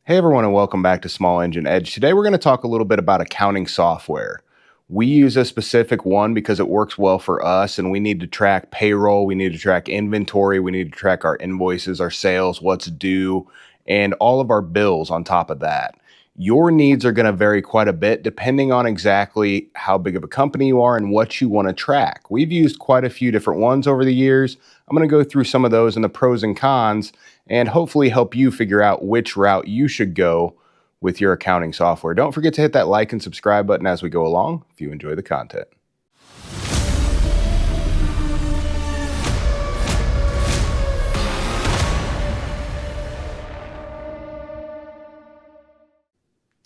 Hey everyone, and welcome back to Small Engine Edge. Today we're going to talk a little bit about accounting software. We use a specific one because it works well for us, and we need to track payroll, we need to track inventory, we need to track our invoices, our sales, what's due, and all of our bills on top of that. Your needs are going to vary quite a bit depending on exactly how big of a company you are and what you want to track. We've used quite a few different ones over the years. I'm going to go through some of those and the pros and cons and hopefully help you figure out which route you should go with your accounting software. Don't forget to hit that like and subscribe button as we go along if you enjoy the content.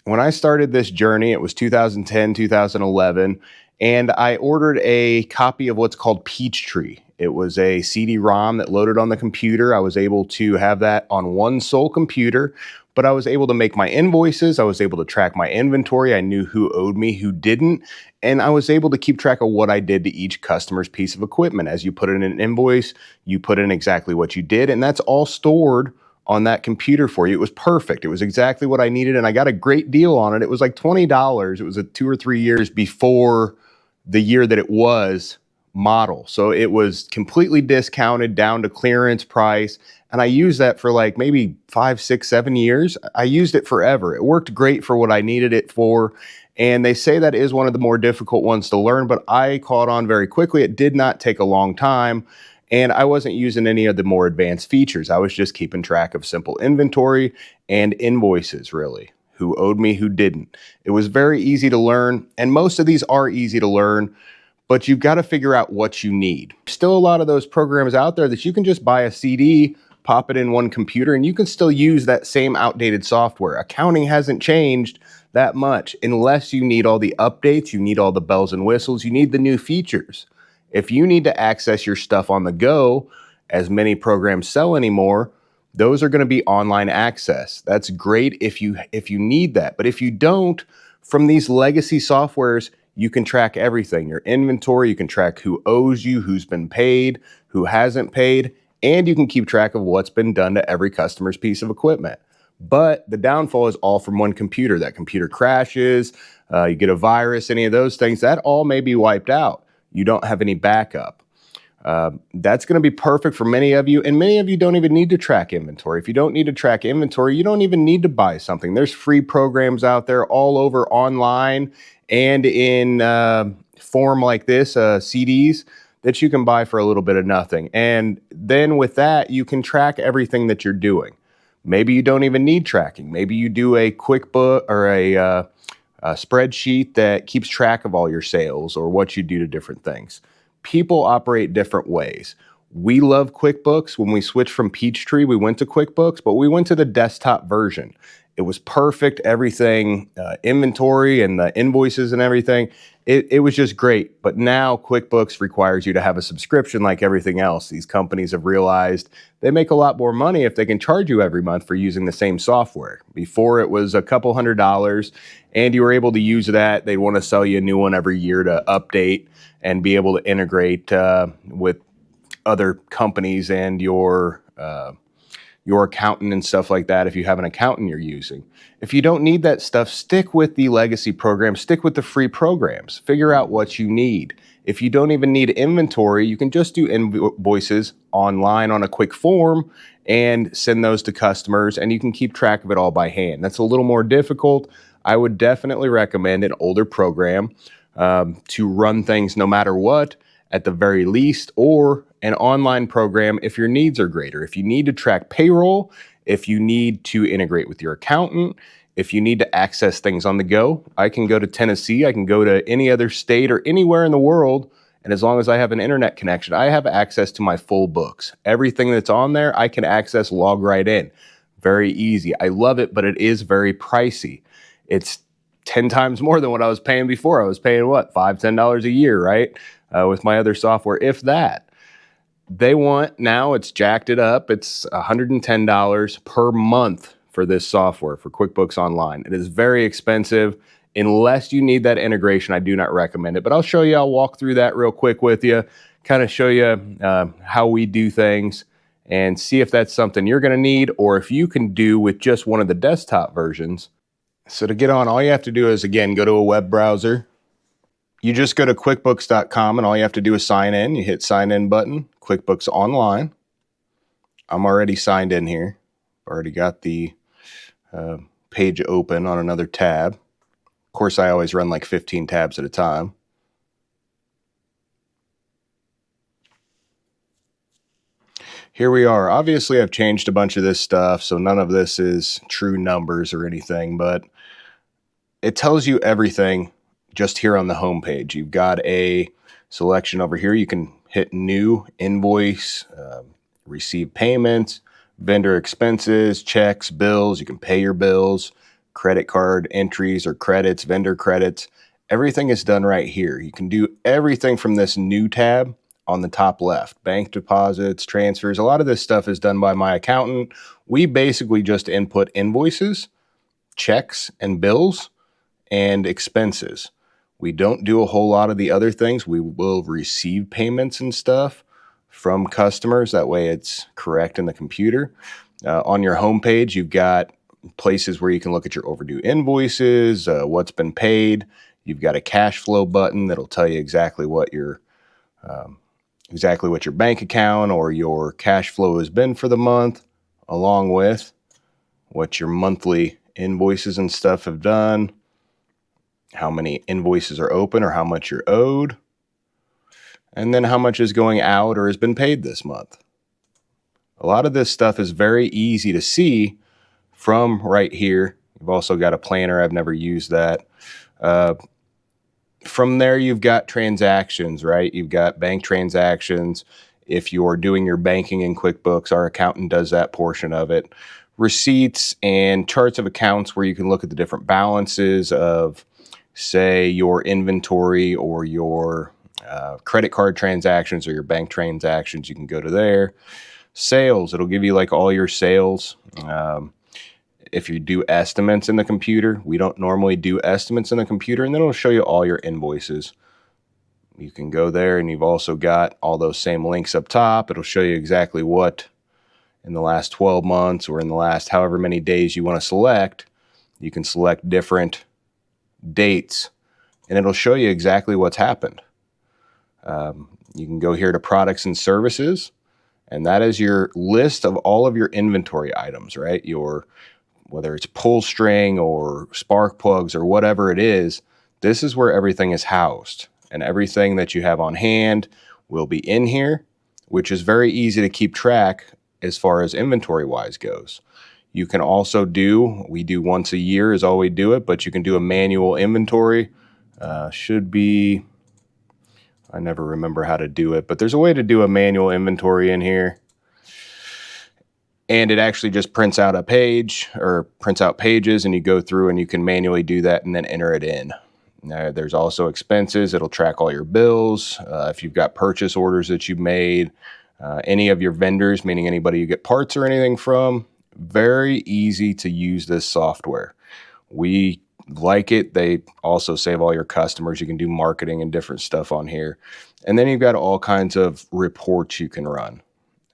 When I started this journey, it was 2010, 2011, and I ordered a copy of what's called Peachtree. It was a CD-ROM that loaded on the computer. I was able to have that on one sole computer, but I was able to make my invoices. I was able to track my inventory. I knew who owed me, who didn't, and I was able to keep track of what I did to each customer's piece of equipment. As you put in an invoice, you put in exactly what you did, and that's all stored on that computer for you. It was perfect. It was exactly what I needed, and I got a great deal on it. It was like $20. It was 2 or 3 years before the year that it was model. So it was completely discounted down to clearance price. And I used that for like maybe 5, 6, 7 years. I used it forever. It worked great for what I needed it for. And they say that is one of the more difficult ones to learn, but I caught on very quickly. It did not take a long time. And I wasn't using any of the more advanced features. I was just keeping track of simple inventory and invoices, really. Who owed me, who didn't. It was very easy to learn, and most of these are easy to learn, but you've got to figure out what you need. Still a lot of those programs out there that you can just buy a CD, pop it in one computer, and you can still use that same outdated software. Accounting hasn't changed that much unless you need all the updates, you need all the bells and whistles, you need the new features. If you need to access your stuff on the go, as many programs sell anymore, those are going to be online access. That's great if you need that. But if you don't, from these legacy softwares, you can track everything. Your inventory, you can track who owes you, who's been paid, who hasn't paid, and you can keep track of what's been done to every customer's piece of equipment. But the downfall is all from one computer. That computer crashes, you get a virus, any of those things, that all may be wiped out. You don't have any backup. That's going to be perfect for many of you, and many of you don't even need to track inventory. If you don't need to track inventory, you don't even need to buy something. There's free programs out there all over online and in form like this, CDs, that you can buy for a little bit of nothing. And then with that, you can track everything that you're doing. Maybe you don't even need tracking. Maybe you do a QuickBooks or a spreadsheet that keeps track of all your sales or what you do to different things. People operate different ways. We love QuickBooks. When we switched from Peachtree, we went to QuickBooks, but we went to the desktop version. It was perfect. Everything, inventory and the invoices and everything, it was just great. But now QuickBooks requires you to have a subscription like everything else. These companies have realized they make a lot more money if they can charge you every month for using the same software. Before it was a couple $100 and you were able to use that. They want to sell you a new one every year to update and be able to integrate with other companies and your accountant and stuff like that if you have an accountant you're using. If you don't need that stuff, stick with the legacy programs, stick with the free programs, figure out what you need. If you don't even need inventory, you can just do invoices online on a quick form and send those to customers, and you can keep track of it all by hand. That's a little more difficult. I would definitely recommend an older program to run things no matter what, at the very least, or an online program if your needs are greater. If you need to track payroll, if you need to integrate with your accountant, if you need to access things on the go, I can go to Tennessee, I can go to any other state or anywhere in the world, and as long as I have an internet connection, I have access to my full books. Everything that's on there, I can access, log right in. Very easy. I love it, but it is very pricey. It's 10 times more than what I was paying before. I was paying what, $5, $10 a year, right? With my other software, if that. They want, now it's jacked it up. It's $110 per month for this software for QuickBooks Online. It is very expensive. Unless you need that integration, I do not recommend it. But I'll show you, I'll walk through that real quick with you, kind of show you how we do things and see if that's something you're going to need or if you can do with just one of the desktop versions. So to get on, all you have to do is, again, go to a web browser. You just go to QuickBooks.com and all you have to do is sign in. You hit sign in button, QuickBooks Online. I'm already signed in here. Already got the page open on another tab. Of course, I always run like 15 tabs at a time. Here we are. Obviously, I've changed a bunch of this stuff, so none of this is true numbers or anything, but it tells you everything just here on the home page. You've got a selection over here. You can hit new, invoice, receive payments, vendor expenses, checks, bills. You can pay your bills, credit card entries or credits, vendor credits. Everything is done right here. You can do everything from this new tab on the top left. Bank deposits, transfers. A lot of this stuff is done by my accountant. We basically just input invoices, checks, and bills and expenses. We don't do a whole lot of the other things. We will receive payments and stuff from customers. That way it's correct in the computer. On your homepage, you've got places where you can look at your overdue invoices, what's been paid. You've got a cash flow button that'll tell you exactly what your bank account or your cash flow has been for the month, along with what your monthly invoices and stuff have done, how many invoices are open or how much you're owed, and then how much is going out or has been paid this month. A lot of this stuff is very easy to see from right here. You've also got a planner. I've never used that. From there, you've got transactions, right? You've got bank transactions. If you're doing your banking in QuickBooks, our accountant does that portion of it. Receipts and charts of accounts where you can look at the different balances of, say, your inventory or your credit card transactions or your bank transactions. You can go to there. Sales, it'll give you like all your sales. If you do estimates in the computer, we don't normally do estimates in the computer, and then it'll show you all your invoices. You can go there, and you've also got all those same links up top. It'll show you exactly what in the last 12 months or in the last however many days you want to select. You can select different dates, and it'll show you exactly what's happened. You can go here to products and services, and that is your list of all of your inventory items, right? Whether it's pull string or spark plugs or whatever it is, this is where everything is housed. And everything that you have on hand will be in here, which is very easy to keep track as far as inventory-wise goes. You can also we do once a year is all we do it, but you can do a manual inventory. I never remember how to do it, but there's a way to do a manual inventory in here. And it actually just prints out a page or prints out pages, and you go through and you can manually do that and then enter it in. Now, there's also expenses. It'll track all your bills. If you've got purchase orders that you've made, any of your vendors, meaning anybody you get parts or anything from, very easy to use this software. We like it. They also save all your customers. You can do marketing and different stuff on here. And then you've got all kinds of reports you can run.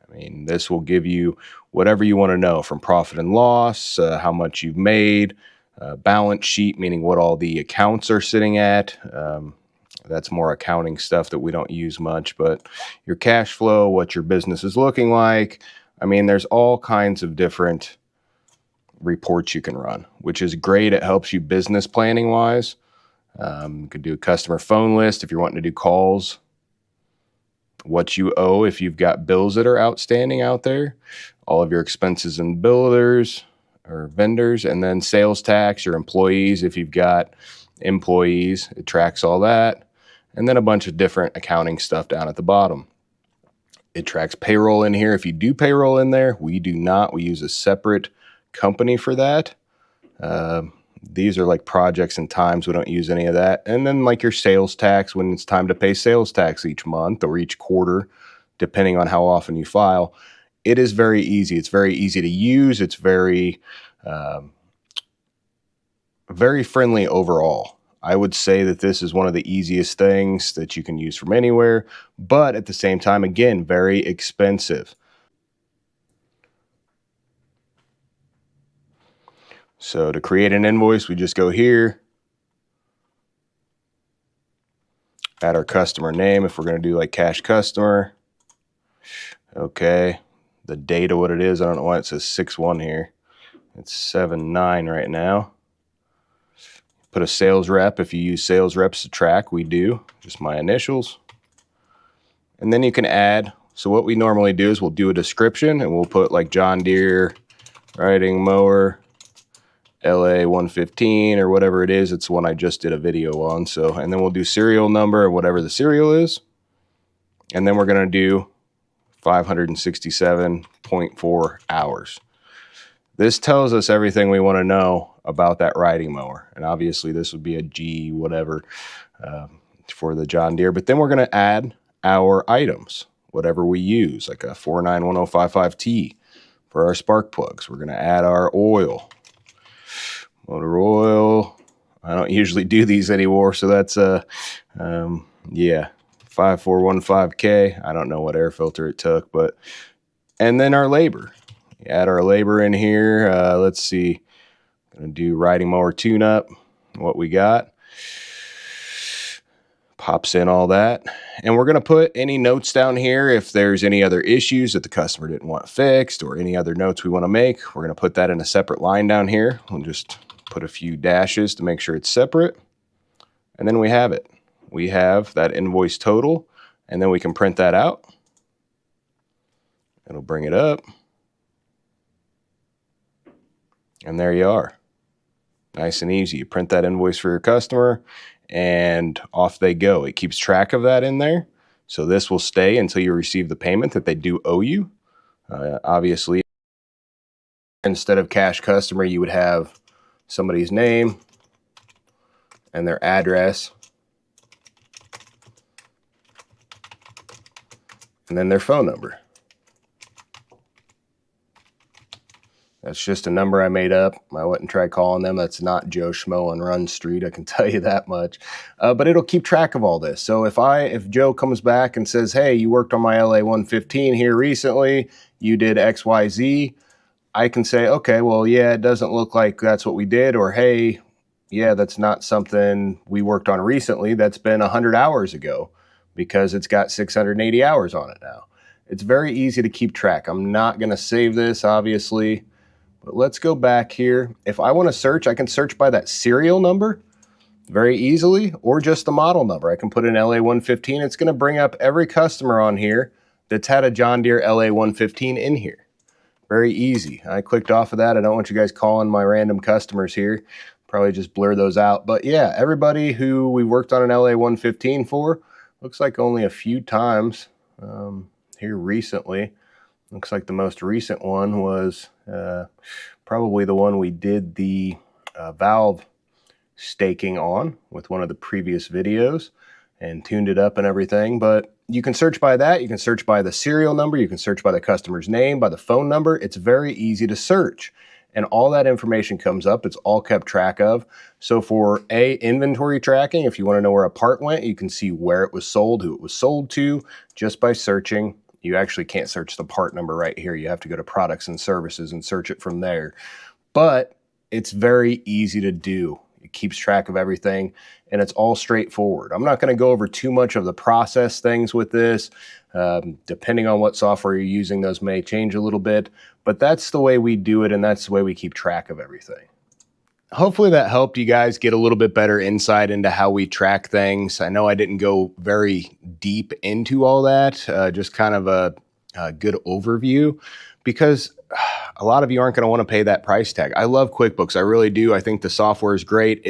I mean, this will give you whatever you want to know, from profit and loss, how much you've made, balance sheet, meaning what all the accounts are sitting at. That's more accounting stuff that we don't use much, but your cash flow, what your business is looking like. I mean, there's all kinds of different reports you can run, which is great. It helps you business planning wise. You could do a customer phone list if you're wanting to do calls, what you owe if you've got bills that are outstanding out there, all of your expenses and billers or vendors, and then sales tax, your employees. If you've got employees, it tracks all that. And then a bunch of different accounting stuff down at the bottom. It tracks payroll in here. If you do payroll in there, we do not. We use a separate company for that. These are like projects and times. We don't use any of that. And then like your sales tax, when it's time to pay sales tax each month or each quarter, depending on how often you file. It is very easy. It's very easy to use. It's very, very friendly overall. I would say that this is one of the easiest things that you can use from anywhere, but at the same time, again, very expensive. So to create an invoice, we just go here, add our customer name if we're going to do like cash customer. Okay, the date of what it is, I don't know why it says 6/1 here. It's 7/9 right now. Put a sales rep if you use sales reps to track. We do, just my initials. And then you can add, so what we normally do is we'll do a description and we'll put like John Deere riding mower LA 115 or whatever it is. It's the one I just did a video on. So, and then we'll do serial number or whatever the serial is. And then we're going to do 567.4 hours. This tells us everything we want to know about that riding mower. And obviously this would be a G whatever for the John Deere. But then we're going to add our items, whatever we use, like a 491055T for our spark plugs. We're going to add our oil. Motor oil. I don't usually do these anymore, so that's yeah, 5415K. I don't know what air filter it took, but and then our labor. Add our labor in here. Let's see. Gonna do riding mower tune-up. What we got. Pops in all that. And we're going to put any notes down here if there's any other issues that the customer didn't want fixed or any other notes we want to make. We're going to put that in a separate line down here. We'll just put a few dashes to make sure it's separate. And then we have it. We have that invoice total, and then we can print that out. It'll bring it up. And there you are. Nice and easy. You print that invoice for your customer, and off they go. It keeps track of that in there. So this will stay until you receive the payment that they do owe you. Obviously, instead of cash customer, you would have somebody's name and their address, and then their phone number. That's just a number I made up. I wouldn't try calling them. That's not Joe Schmo on Run Street, I can tell you that much. But it'll keep track of all this. So if Joe comes back and says, hey, you worked on my LA 115 here recently, you did XYZ, I can say, okay, well, yeah, it doesn't look like that's what we did. Or, hey, yeah, that's not something we worked on recently. That's been 100 hours ago because it's got 680 hours on it now. It's very easy to keep track. I'm not going to save this, obviously. But let's go back here. If I want to search, I can search by that serial number very easily, or just the model number. I can put in LA 115. It's going to bring up every customer on here that's had a John Deere LA 115 in here. Very easy. I clicked off of that. I don't want you guys calling my random customers here. Probably just blur those out. But yeah, everybody who we worked on an LA 115 for, looks like only a few times here recently. Looks like the most recent one was probably the one we did the valve staking on with one of the previous videos and tuned it up and everything. But you can search by that. You can search by the serial number. You can search by the customer's name, by the phone number. It's very easy to search. And all that information comes up. It's all kept track of. So for inventory tracking, if you want to know where a part went, you can see where it was sold, who it was sold to, just by searching. You actually can't search the part number right here. You have to go to products and services and search it from there. But it's very easy to do. It keeps track of everything, and it's all straightforward. I'm not going to go over too much of the process things with this. Depending on what software you're using, those may change a little bit, but that's the way we do it, and that's the way we keep track of everything. Hopefully that helped you guys get a little bit better insight into how we track things. I know I didn't go very deep into all that, just kind of a good overview, because a lot of you aren't going to want to pay that price tag. I love QuickBooks. I really do. I think the software is great.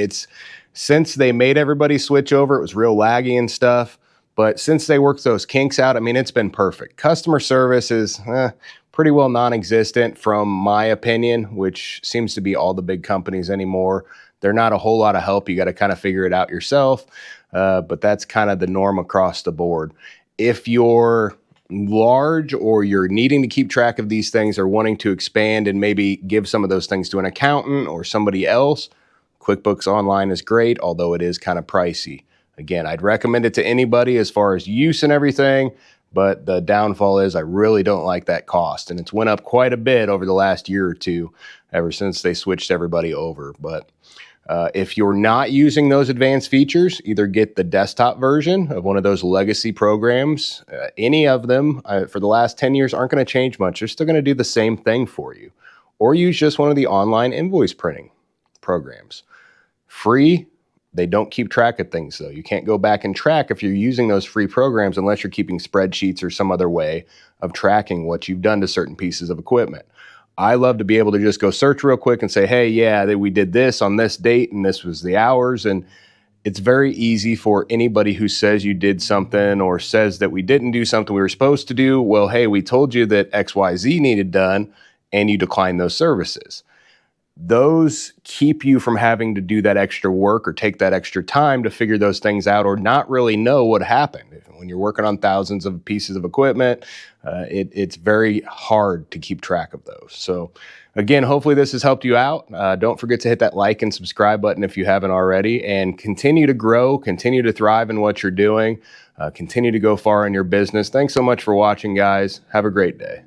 Since they made everybody switch over, it was real laggy and stuff. But since they worked those kinks out, I mean, it's been perfect. Customer service is pretty well non-existent from my opinion, which seems to be all the big companies anymore. They're not a whole lot of help. You got to kind of figure it out yourself. But that's kind of the norm across the board. If you're large or you're needing to keep track of these things or wanting to expand and maybe give some of those things to an accountant or somebody else, QuickBooks Online is great, although it is kind of pricey. Again, I'd recommend it to anybody as far as use and everything, but the downfall is I really don't like that cost. And it's went up quite a bit over the last year or two, ever since they switched everybody over. But if you're not using those advanced features, either get the desktop version of one of those legacy programs. Any of them for the last 10 years aren't going to change much. They're still going to do the same thing for you. Or use just one of the online invoice printing programs. Free. They don't keep track of things, though. You can't go back and track if you're using those free programs unless you're keeping spreadsheets or some other way of tracking what you've done to certain pieces of equipment. I love to be able to just go search real quick and say, hey, yeah, we did this on this date and this was the hours. And it's very easy for anybody who says you did something or says that we didn't do something we were supposed to do. Well, hey, we told you that XYZ needed done and you declined those services. Those keep you from having to do that extra work or take that extra time to figure those things out or not really know what happened. When you're working on thousands of pieces of equipment, it's very hard to keep track of those. So again, hopefully this has helped you out. Don't forget to hit that like and subscribe button if you haven't already, and continue to grow, continue to thrive in what you're doing, continue to go far in your business. Thanks so much for watching, guys. Have a great day.